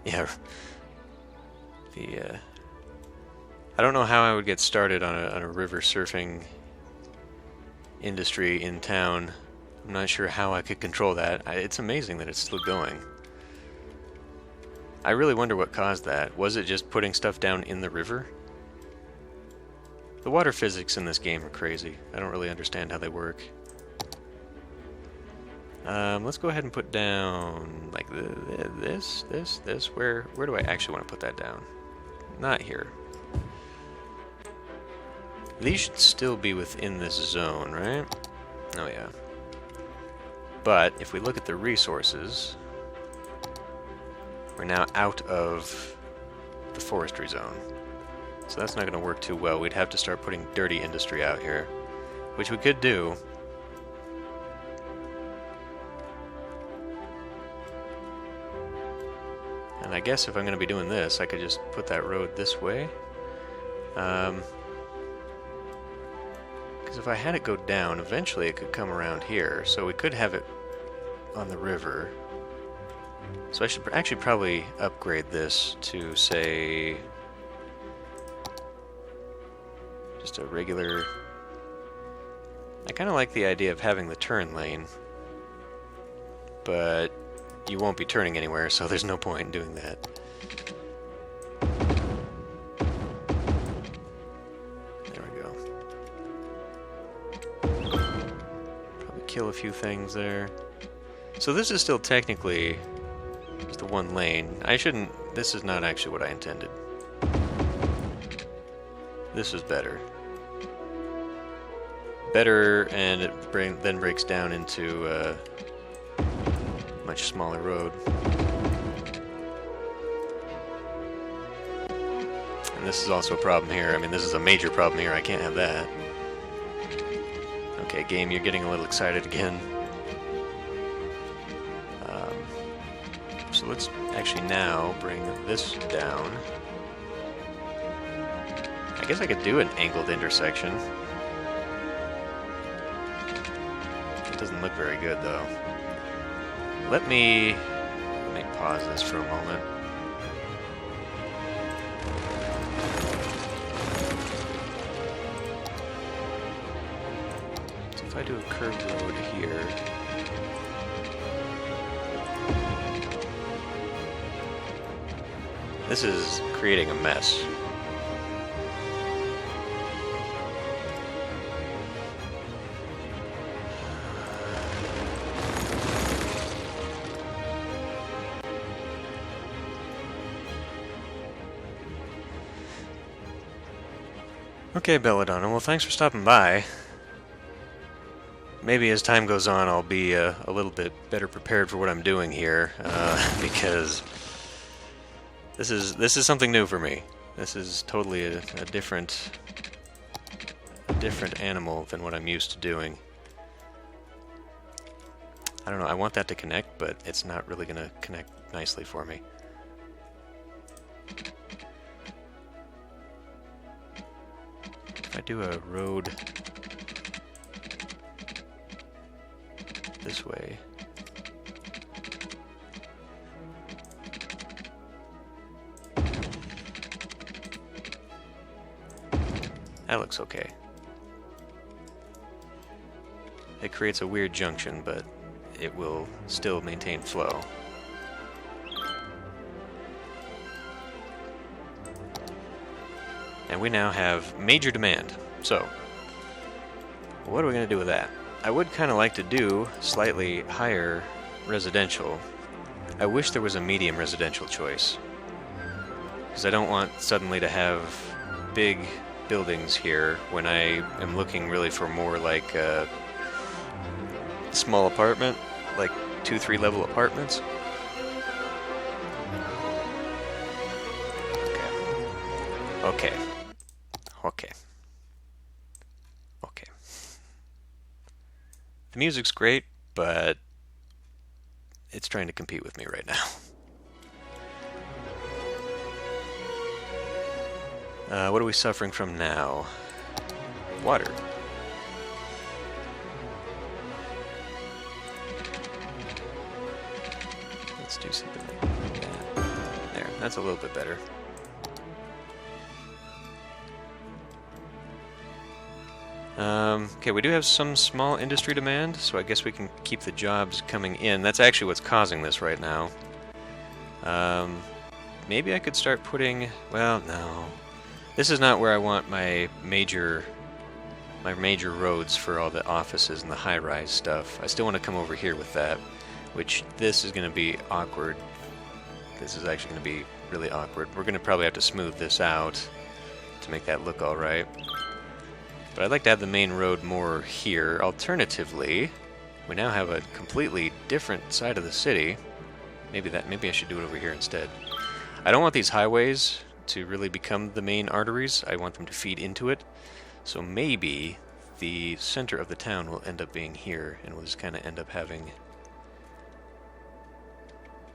Yeah. The I don't know how I would get started on a river surfing industry in town. I'm not sure how I could control that. It's amazing that it's still going. I really wonder what caused that. Was it just putting stuff down in the river? The water physics in this game are crazy. I don't really understand how they work. Let's go ahead and put down like this. Where do I actually want to put that down? Not here. These should still be within this zone, right? Oh yeah. But if we look at the resources, we're now out of the forestry zone. So that's not going to work too well. We'd have to start putting dirty industry out here, which we could do. And I guess if I'm going to be doing this, I could just put that road this way. Because if I had it go down, eventually it could come around here. So we could have it on the river. So I should actually probably upgrade this to, say, just a regular... I kind of like the idea of having the turn lane, but you won't be turning anywhere, so there's no point in doing that. There we go. Probably kill a few things there. So this is still technically just the one lane. I shouldn't... This is not actually what I intended. This is better. Better, and it then breaks down into a much smaller road. And this is also a problem here. I mean, this is a major problem here. I can't have that. Okay, game, you're getting a little excited again. So let's actually now bring this down. I guess I could do an angled intersection. It doesn't look very good, though. Let me pause this for a moment. So if I do a curved road here... This is creating a mess. Okay, Belladonna, well, thanks for stopping by. Maybe as time goes on, I'll be a little bit better prepared for what I'm doing here, because this is something new for me. This is totally a different animal than what I'm used to doing. I don't know, I want that to connect, but it's not really going to connect nicely for me. If I do a road this way, that looks okay. It creates a weird junction, but it will still maintain flow. And we now have major demand. So, what are we going to do with that? I would kind of like to do slightly higher residential. I wish there was a medium residential choice, because I don't want suddenly to have big buildings here when I am looking really for more like a small apartment, like 2-3 level apartments. Okay. The music's great, but it's trying to compete with me right now. What are we suffering from now? Water. Let's do something like that. that's a little bit better. Okay, we do have some small industry demand, so I guess we can keep the jobs coming in. That's actually what's causing this right now. Maybe I could start putting... Well, no. This is not where I want my major roads for all the offices and the high-rise stuff. I still want to come over here with that, which this is going to be awkward. This is actually going to be really awkward. We're going to probably have to smooth this out to make that look all right. But I'd like to have the main road more here. Alternatively, we now have a completely different side of the city. Maybe I should do it over here instead. I don't want these highways to really become the main arteries. I want them to feed into it. So maybe the center of the town will end up being here, and we'll just kind of end up having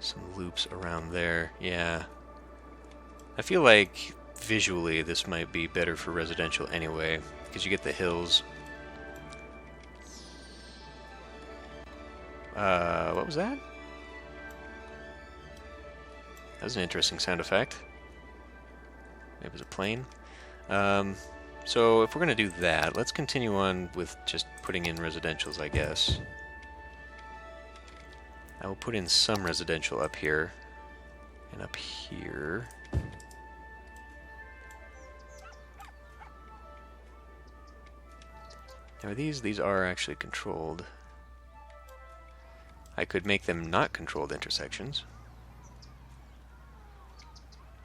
some loops around there. Yeah. I feel like visually this might be better for residential anyway, because you get the hills. What was that? That was an interesting sound effect. Maybe it was a plane. So if we're going to do that, let's continue on with just putting in residentials, I guess. I will put in some residential up here and up here. Now these are actually controlled. I could make them not controlled intersections.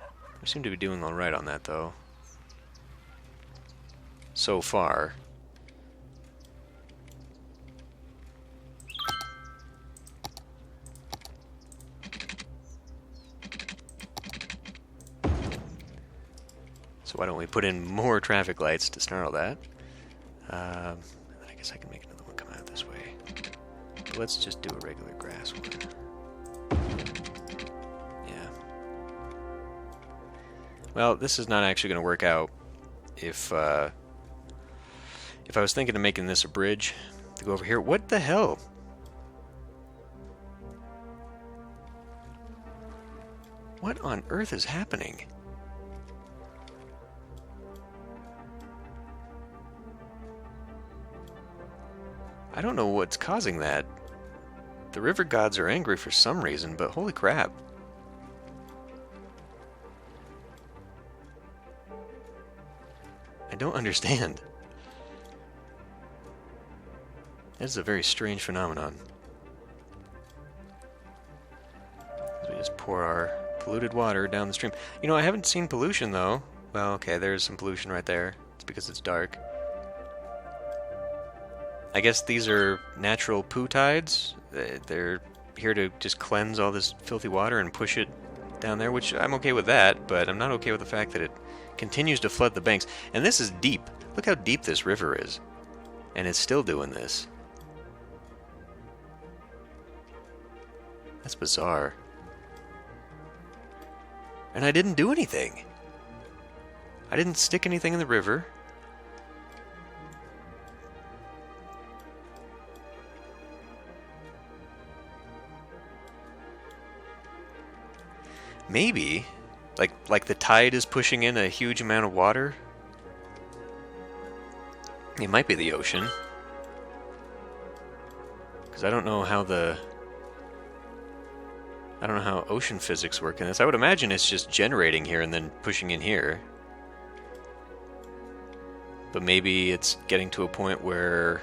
I seem to be doing all right on that, though. So far. So why don't we put in more traffic lights to start all that? I guess I can make another one come out this way. But let's just do a regular grass one. Yeah. Well, this is not actually going to work out if I was thinking of making this a bridge to go over here. What the hell? What on earth is happening? I don't know what's causing that. The river gods are angry for some reason, but holy crap. I don't understand. This is a very strange phenomenon. As we just pour our polluted water down the stream. You know, I haven't seen pollution, though. Well, okay, there's some pollution right there. It's because it's dark. I guess these are natural poo tides. They're here to just cleanse all this filthy water and push it down there, which I'm okay with that, but I'm not okay with the fact that it continues to flood the banks. And this is deep. Look how deep this river is. And it's still doing this. That's bizarre. And I didn't do anything. I didn't stick anything in the river. Maybe, like the tide is pushing in a huge amount of water. It might be the ocean, because I don't know how ocean physics work in this. I would imagine it's just generating here and then pushing in here. But maybe it's getting to a point where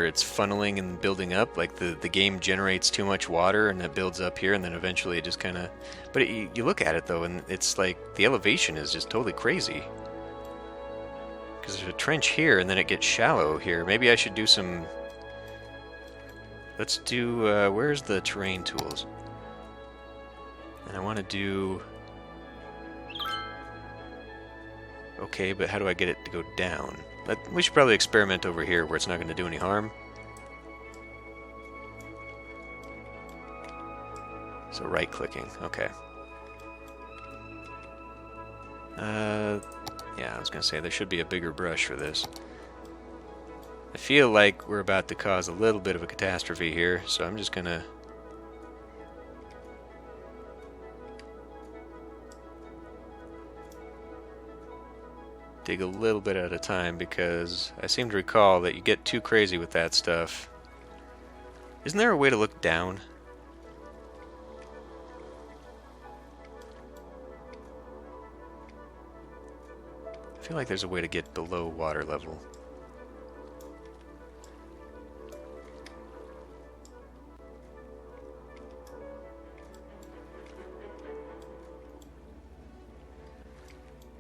it's funneling and building up, like the game generates too much water and it builds up here and then eventually it just kind of... But you look at it though and it's like the elevation is just totally crazy. Because there's a trench here and then it gets shallow here. Maybe I should do some... Let's do... where's the terrain tools? And I want to do... Okay, but how do I get it to go down? We should probably experiment over here where it's not going to do any harm. So right-clicking, okay. Yeah, I was going to say there should be a bigger brush for this. I feel like we're about to cause a little bit of a catastrophe here, so I'm just going to dig a little bit at a time because I seem to recall that you get too crazy with that stuff. Isn't there a way to look down? I feel like there's a way to get below water level.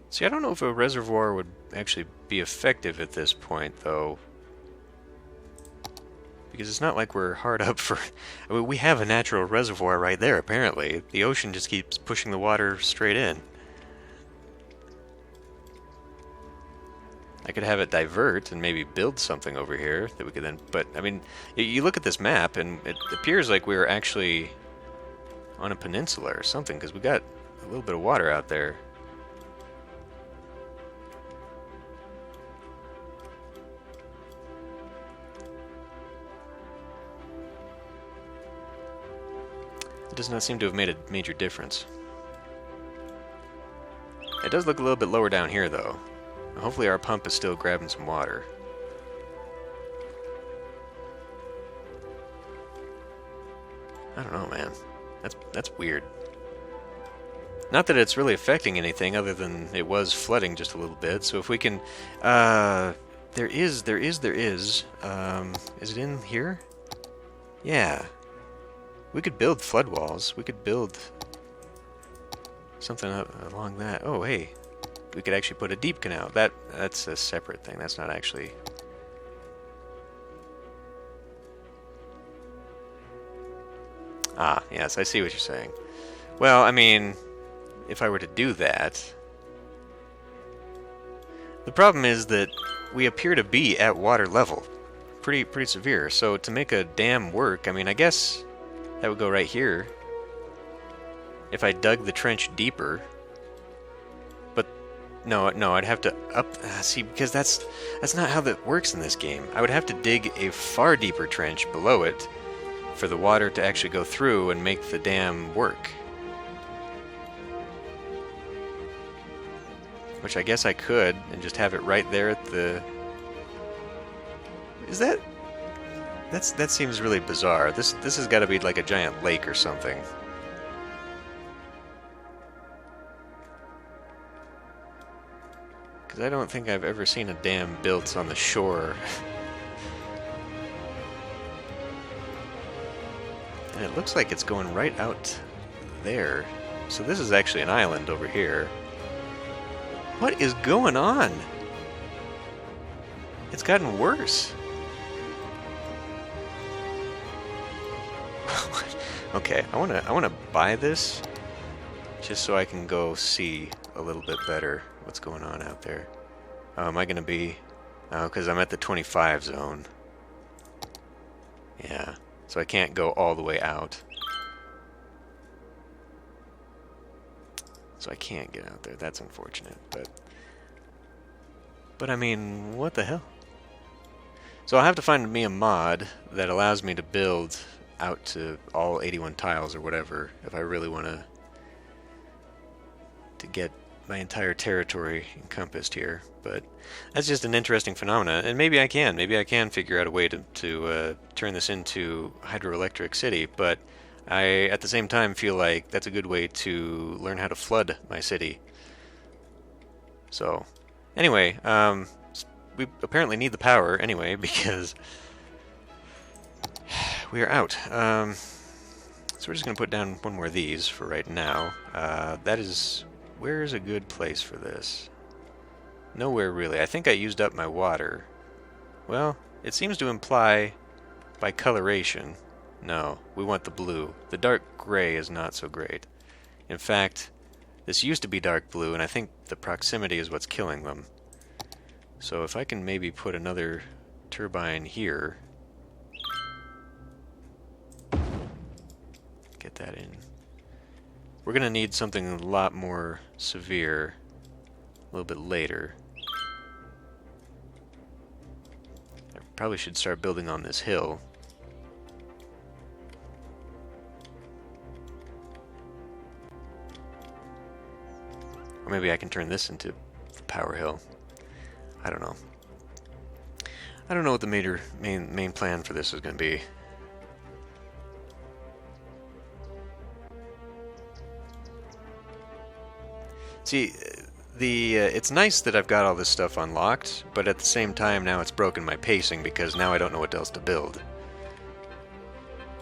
See, I don't know if a reservoir would actually be effective at this point, though. Because it's not like we're hard up for... I mean, we have a natural reservoir right there, apparently. The ocean just keeps pushing the water straight in. I could have it divert and maybe build something over here that we could then... But, I mean, you look at this map, and it appears like we're actually on a peninsula or something, because we got a little bit of water out there. It does not seem to have made a major difference. It does look a little bit lower down here, though. Hopefully our pump is still grabbing some water. I don't know, man. That's weird. Not that it's really affecting anything other than it was flooding just a little bit. So if we can... there is... Is it in here? Yeah. We could build flood walls. We could build something up along that. Oh, hey. We could actually put a deep canal. That's a separate thing. That's not actually... Ah, yes, I see what you're saying. Well, I mean, if I were to do that... The problem is that we appear to be at water level. Pretty severe. So to make a dam work, I mean, I guess that would go right here. If I dug the trench deeper... No, I'd have to see, because that's not how that works in this game. I would have to dig a far deeper trench below it for the water to actually go through and make the dam work. Which I guess I could, and just have it right there at the... Is that... That seems really bizarre. This has got to be like a giant lake or something. Because I don't think I've ever seen a dam built on the shore. And it looks like it's going right out there. So this is actually an island over here. What is going on? It's gotten worse. Okay, I wanna buy this just so I can go see a little bit better what's going on out there. Am I gonna be... Oh, because I'm at the 25 zone. Yeah, so I can't go all the way out. So I can't get out there. That's unfortunate, but I mean, what the hell? So I'll have to find me a mod that allows me to build out to all 81 tiles or whatever if I really want to get my entire territory encompassed here. But that's just an interesting phenomena, and maybe I can figure out a way to turn this into hydroelectric city, but I at the same time feel like that's a good way to learn how to flood my city. So anyway, we apparently need the power anyway because we are out. So we're just going to put down one more of these for right now. Where's a good place for this? Nowhere really. I think I used up my water. Well, it seems to imply by coloration. No, we want the blue. The dark gray is not so great. In fact, this used to be dark blue, and I think the proximity is what's killing them. So if I can maybe put another turbine here. Get that in. We're going to need something a lot more severe a little bit later. I probably should start building on this hill. Or maybe I can turn this into the power hill. I don't know. I don't know what the main plan for this is going to be. See, it's nice that I've got all this stuff unlocked, but at the same time now it's broken my pacing because now I don't know what else to build.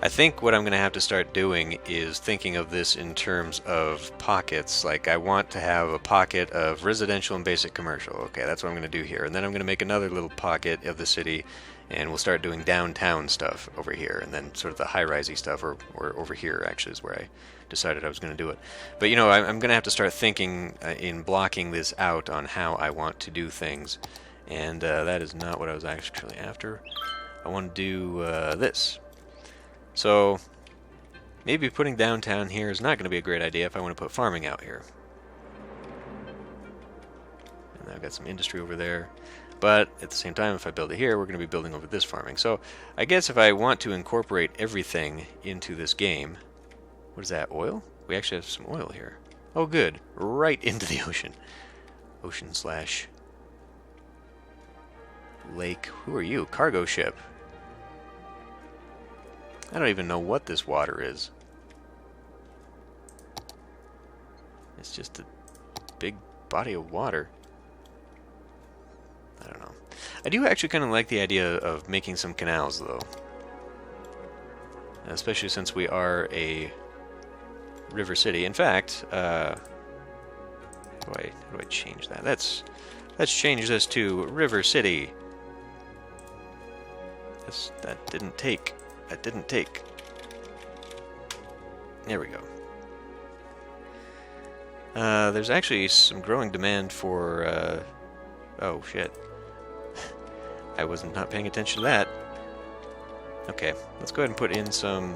I think what I'm going to have to start doing is thinking of this in terms of pockets. Like, I want to have a pocket of residential and basic commercial. Okay, that's what I'm going to do here. And then I'm going to make another little pocket of the city, and we'll start doing downtown stuff over here, and then sort of the high-risey stuff, or over here, actually, is where I decided I was going to do it. But, you know, I'm going to have to start thinking in blocking this out on how I want to do things. And that is not what I was actually after. I want to do this. So, maybe putting downtown here is not going to be a great idea if I want to put farming out here. And I've got some industry over there. But at the same time, if I build it here, we're going to be building over this farming. So, I guess if I want to incorporate everything into this game... What is that, oil? We actually have some oil here. Oh, good. Right into the ocean. Ocean slash... lake. Who are you? Cargo ship. I don't even know what this water is. It's just a big body of water. I don't know. I do actually kind of like the idea of making some canals, though. Especially since we are a river city. In fact, how do I change that? Let's change this to river city. That didn't take. That didn't take. There we go. There's actually some growing demand for, oh, shit. I was not paying attention to that. Okay, let's go ahead and put in some...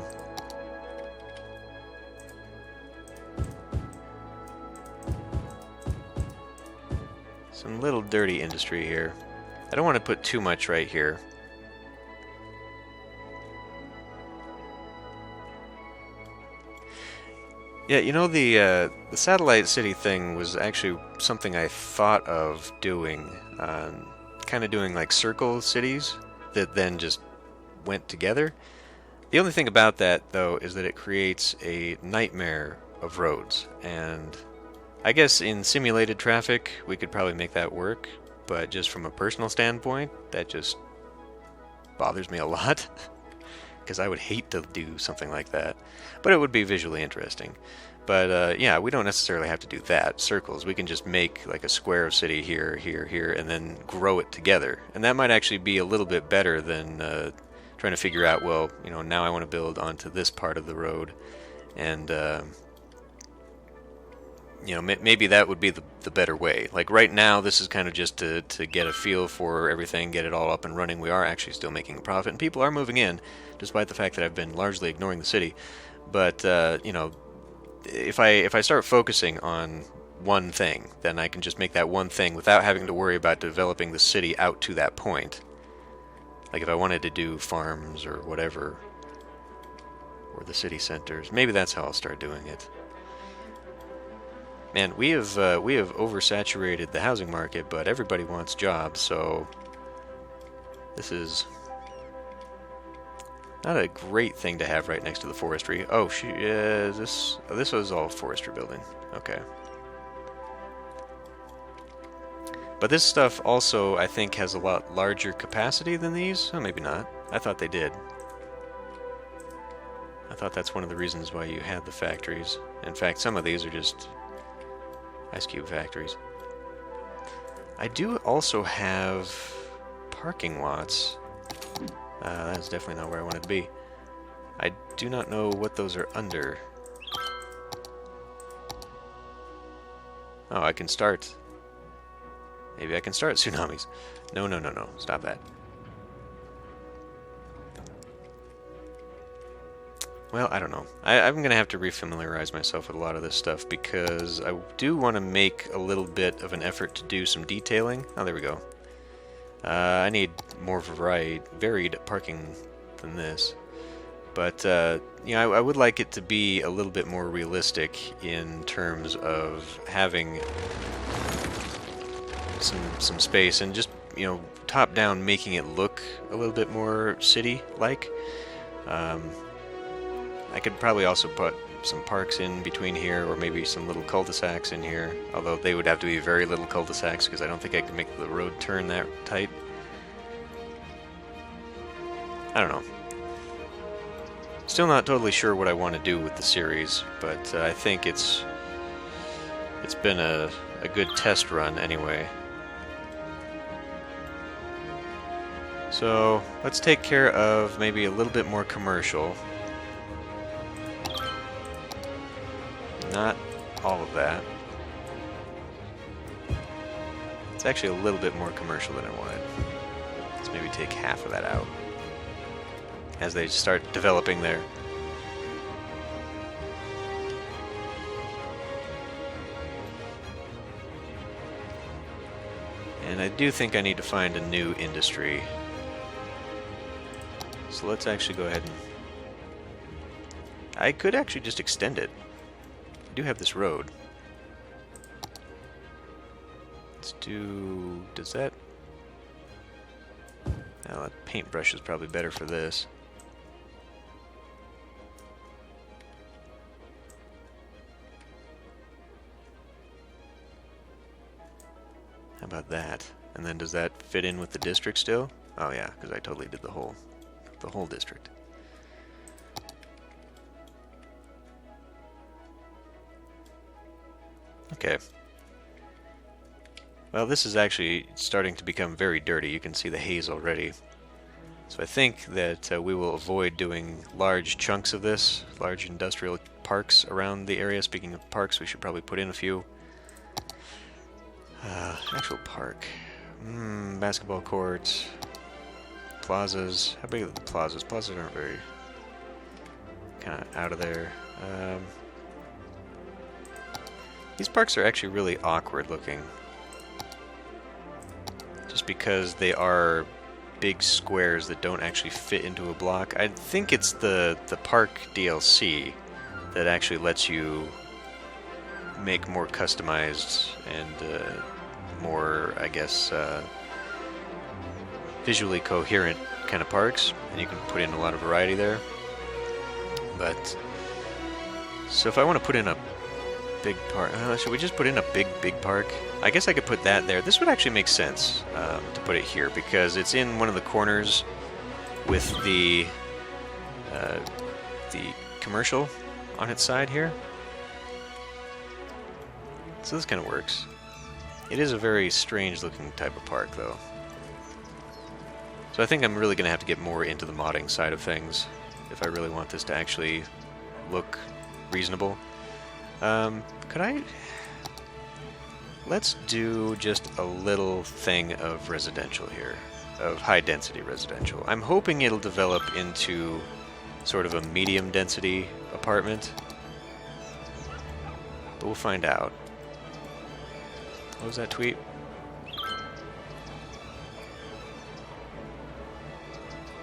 some little dirty industry here. I don't want to put too much right here. Yeah, you know, the satellite city thing was actually something I thought of doing, kind of doing like circle cities that then just went together. The only thing about that, though, is that it creates a nightmare of roads, and I guess in simulated traffic we could probably make that work, but just from a personal standpoint, that just bothers me a lot. Because I would hate to do something like that. But it would be visually interesting. But yeah, we don't necessarily have to do that. Circles. We can just make like a square of city here, here, here, and then grow it together. And that might actually be a little bit better than trying to figure out, well, you know, now I want to build onto this part of the road. And, you know, maybe that would be the better way. Like right now, this is kind of just to get a feel for everything, get it all up and running. We are actually still making a profit, and people are moving in, despite the fact that I've been largely ignoring the city. But you know, if I start focusing on one thing, then I can just make that one thing without having to worry about developing the city out to that point. Like if I wanted to do farms or whatever, or the city centers, maybe that's how I'll start doing it. Man, we have oversaturated the housing market, but everybody wants jobs, so this is not a great thing to have right next to the forestry. Oh, this was all forestry building. Okay. But this stuff also, I think, has a lot larger capacity than these. Oh, maybe not. I thought they did. I thought that's one of the reasons why you had the factories. In fact, some of these are just ice cube factories. I do also have parking lots. That's definitely not where I wanted to be. I do not know what those are under. Oh, I can start. Maybe I can start tsunamis. No, no, no, no. Stop that. Well, I don't know. I'm going to have to refamiliarize myself with a lot of this stuff because I do want to make a little bit of an effort to do some detailing. Oh, there we go. I need more varied parking than this. But, you know, I would like it to be a little bit more realistic in terms of having some space and just you know, top down, making it look a little bit more city-like. I could probably also put some parks in between here, or maybe some little cul-de-sacs in here, although they would have to be very little cul-de-sacs because I don't think I can make the road turn that tight. I don't know. Still not totally sure what I want to do with the series, but I think it's been a good test run anyway. So let's take care of maybe a little bit more commercial. Not all of that. It's actually a little bit more commercial than I wanted. Let's maybe take half of that out as they start developing there. And I do think I need to find a new industry. So let's actually go ahead and... I could actually just extend it. I do have this road. Let's do... does that... oh, that paintbrush is probably better for this. How about that? And then does that fit in with the district still? Oh yeah, because I totally did the whole district. Okay. Well, this is actually starting to become very dirty. You can see the haze already. So I think that we will avoid doing large chunks of this, large industrial parks around the area. Speaking of parks, we should probably put in a few. Actual park. Basketball courts. Plazas. How big are the plazas? Plazas aren't very... kind of out of there. These parks are actually really awkward looking. Just because they are big squares that don't actually fit into a block. I think it's the park DLC that actually lets you make more customized and more, I guess, visually coherent kind of parks, and you can put in a lot of variety there. But so if I want to put in a big park, should we just put in a big park? I guess I could put that there. This would actually make sense to put it here because it's in one of the corners with the commercial on its side here. So this kind of works. It is a very strange looking type of park though. So I think I'm really going to have to get more into the modding side of things if I really want this to actually look reasonable. Could I... let's do just a little thing of residential here, of high density residential. I'm hoping it'll develop into sort of a medium density apartment, but we'll find out. What was that tweet?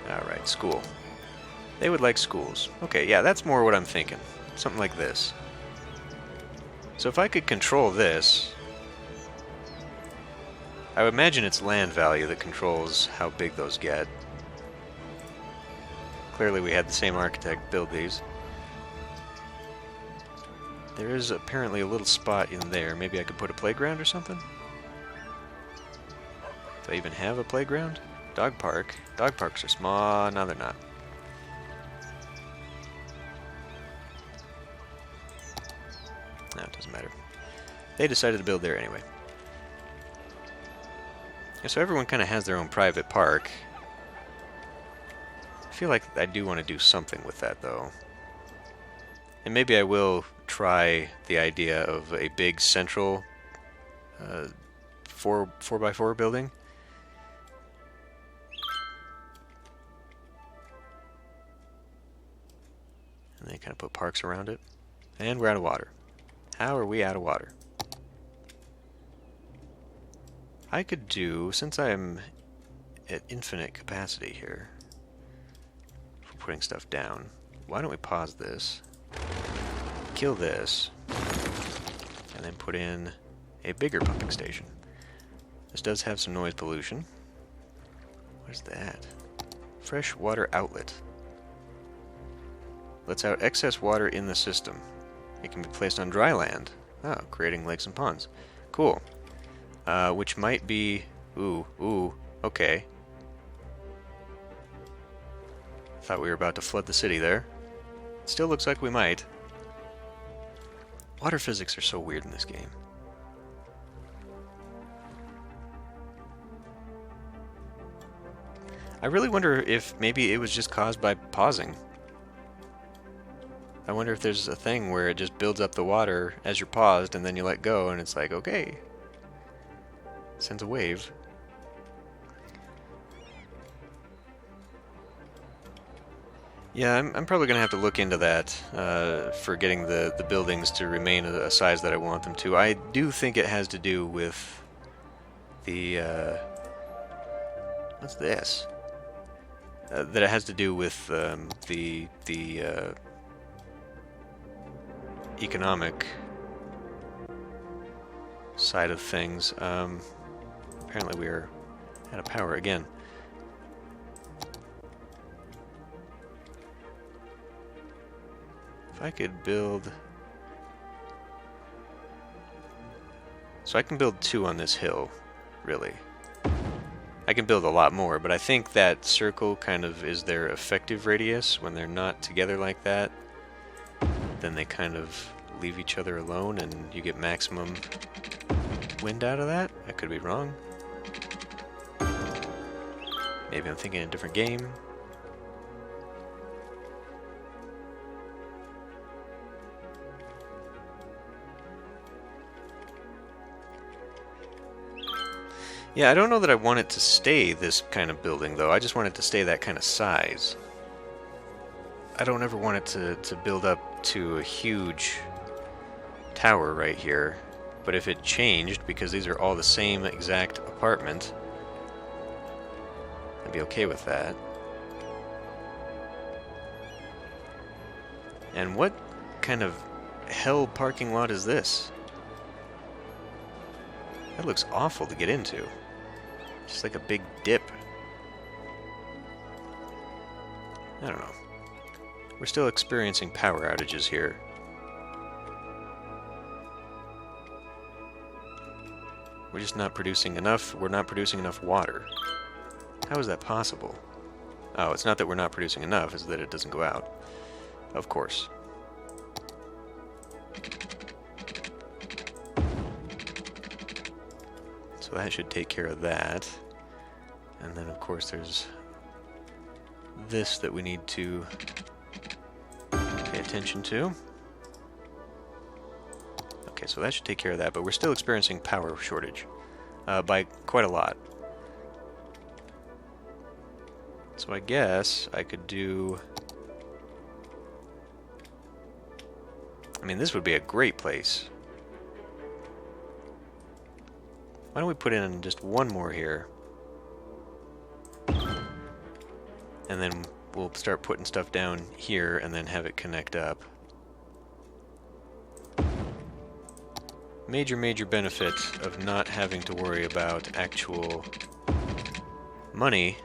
Alright, school. They would like schools. Okay, yeah, that's more what I'm thinking. Something like this. So if I could control this, I would imagine it's land value that controls how big those get. Clearly we had the same architect build these. There is apparently a little spot in there. Maybe I could put a playground or something? Do I even have a playground? Dog park. Dog parks are small. No, they're not. No, it doesn't matter. They decided to build there anyway. Yeah, so everyone kind of has their own private park. I feel like I do want to do something with that, though. And maybe I will try the idea of a big central 4x4 building. And then kind of put parks around it. And we're out of water. How are we out of water? I could do, since I'm at infinite capacity here for putting stuff down, why don't we pause this, kill this, and then put in a bigger pumping station. This does have some noise pollution, What is that? Fresh water outlet. Lets out excess water in the system. It can be placed on dry land. Oh, creating lakes and ponds. Cool. Which might be... Ooh, okay. Thought we were about to flood the city there. Still looks like we might. Water physics are so weird in this game. I really wonder if maybe it was just caused by pausing. I wonder if there's a thing where it just builds up the water as you're paused and then you let go and it's like, okay. Sends a wave. Yeah, I'm probably going to have to look into that for getting the buildings to remain a size that I want them to. I do think it has to do with the... what's this? That it has to do with the economic side of things. Apparently we are out of power again. If I could build... So I can build 2 on this hill, really. I can build a lot more, but I think that circle kind of is their effective radius. When they're not together like that, then they kind of leave each other alone and you get maximum wind out of that. I could be wrong. Maybe I'm thinking a different game. Yeah, I don't know that I want it to stay this kind of building, though. I just want it to stay that kind of size. I don't ever want it to build up to a huge tower right here. But if it changed, because these are all the same exact apartment, I'd be okay with that. And what kind of hell parking lot is this? That looks awful to get into. Just like a big dip. I don't know. We're still experiencing power outages here. We're just not producing enough. We're not producing enough water. How is that possible? Oh, it's not that we're not producing enough, it's that it doesn't go out. Of course. So that should take care of that. And then, of course, there's this that we need to pay attention to. Okay, so that should take care of that, but we're still experiencing power shortage by quite a lot. So I guess I could do... I mean, this would be a great place. Why don't we put in just one more here? And then we'll start putting stuff down here and then have it connect up. Major benefit of not having to worry about actual money.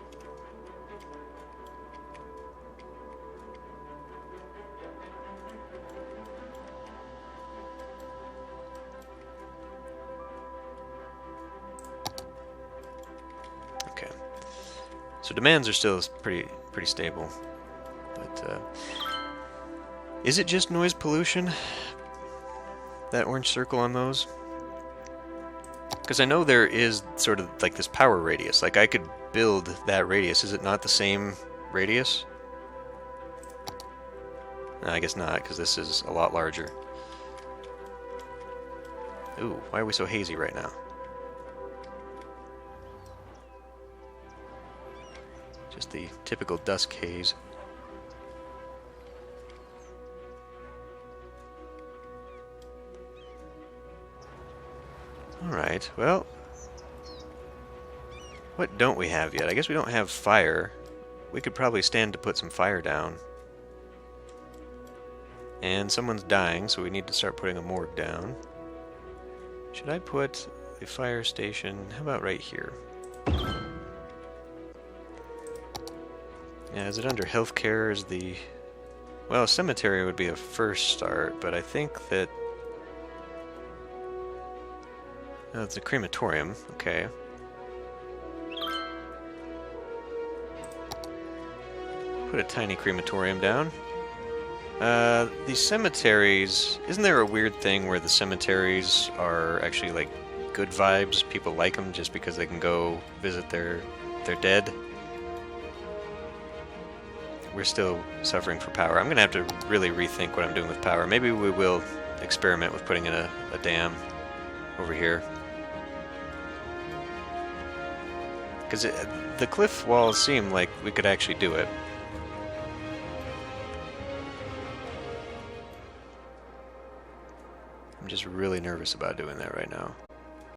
Okay. So demands are still pretty stable. But is it just noise pollution? That orange circle on those? Because I know there is sort of like this power radius. Like I could build that radius. Is it not the same radius? No, I guess not, because this is a lot larger. Ooh, why are we so hazy right now? Just the typical dusk haze. Alright, well, what don't we have yet? I guess we don't have fire. We could probably stand to put some fire down. And someone's dying, so we need to start putting a morgue down. Should I put the fire station, how about right here? Yeah, is it under healthcare? Is the... Well, cemetery would be a first start, but I think that... Oh, it's a crematorium. Okay. Put a tiny crematorium down. These cemeteries... Isn't there a weird thing where the cemeteries are actually, like, good vibes? People like them just because they can go visit their dead? We're still suffering for power. I'm going to have to really rethink what I'm doing with power. Maybe we will experiment with putting in a dam over here. Because the cliff walls seem like we could actually do it. I'm just really nervous about doing that right now.